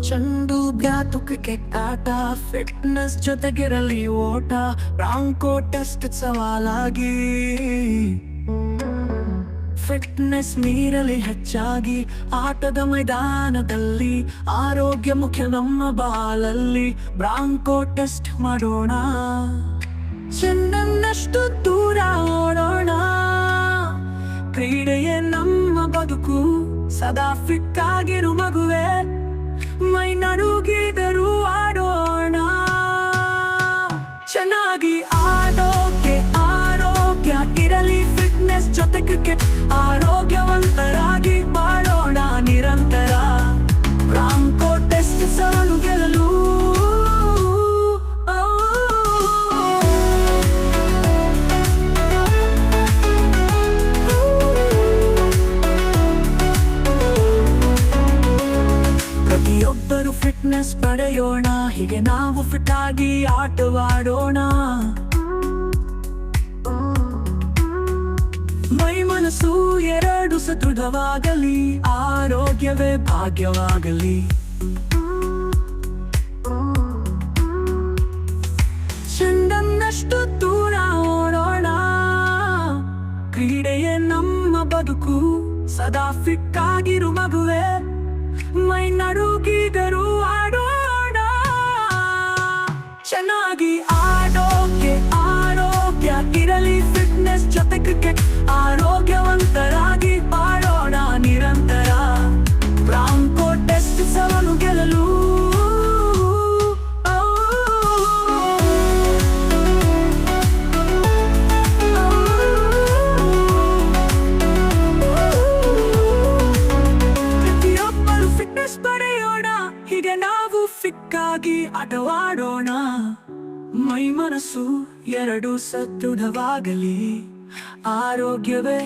ಚೆಂಡು bat cricket ಆಟ, fitness ಜೊತೆಗಿರಲಿ ಓಟ, ಬ್ರಾಂಕೋ ಟೆಸ್ಟ್ ಸವಾಲಾಗಿ ಫಿಟ್ನೆಸ್ ಮೀರಲಿ ಹೆಚ್ಚಾಗಿ, ಆಟದ ಮೈದಾನದಲ್ಲಿ ಆರೋಗ್ಯ ಮುಖ್ಯ ನಮ್ಮ ಬಾಲಲ್ಲಿ, ಬ್ರಾಂಕೋ ಟೆಸ್ಟ್ ಮಾಡೋಣ, ಚೆಂಡನ್ನಷ್ಟು ದೂರ ಓಡೋಣ, ಕ್ರೀಡೆಯೇ ನಮ್ಮ ಬದುಕು, ಸದಾ ಫಿಟ್ ಆಗಿರು ಮಗುವೆ, ಮೈ ನಡುಗಿದರೂ ಆಡೋಣ, ಚೆನ್ನಾಗಿ ಆಡೋಕೆ ಆರೋಗ್ಯ ಇರಲಿ, ಫಿಟ್ನೆಸ್ ಜೊತೆ ಕ್ರಿಕೆಟ್ ಆರೋಗ್ಯವಂತರಾಗಿ ಬಾಳೋಣ ನಿರಂತರ, ಬ್ರಾಂಕೋ ಟೆಸ್ಟ್ ಸವಾಲು ಗೆಲ್ಲಲು ಪ್ರತಿಯೊಬ್ಬರು ಫಿಟ್ನೆಸ್ ಪಡೆಯೋಣ, ಹೀಗೆ ನಾವು ಫಿಟ್ ಆಗಿ ಆಟವಾಡೋಣ, ಮೈ ಮನಸ್ಸು ಎರಡು ಸದೃಢವಾಗಲಿ, ಆರೋಗ್ಯವೇ ಭಾಗ್ಯವಾಗಲಿ, ಚೆಂಡನ್ನಷ್ಟು ದೂರ ಓಡೋಣ, ಕ್ರೀಡೆಯೇ ನಮ್ಮ ಬದುಕು, ಸದಾ ಫಿಟ್ ಆಗಿರು ಮಗುವೆ, ಮೈ ನಡುಗಿದರೂ ಆಡೋಣ, ಚೆನ್ನಾಗಿ ಆಡೋಕೆ ಆರೋಗ್ಯ ಇರಲಿ, ಫಿಟ್ನೆಸ್ ಜೊತೆ ಕ್ರಿಕೆಟ್ ಆರೋಗ್ಯವಂತರಾಗಿ ಬಾಳೋಣ ನಿರಂತರ, ಬ್ರಾಂಕೋ ಟೆಸ್ಟ್ ಸವಾಲು ಗೆಲ್ಲಲು ಪ್ರತಿಯೊಬ್ಬರು ಫಿಟ್ನೆಸ್ ಪಡೆಯೋಣ, ಹೀಗೆ ನಾವು ಫಿಟ್ ಆಗಿ ಆಟವಾಡೋಣ, ಮೈ ಮನಸ್ಸು ಎರಡು ಸದೃಢವಾಗಲಿ, ಆರೋಗ್ಯವೇ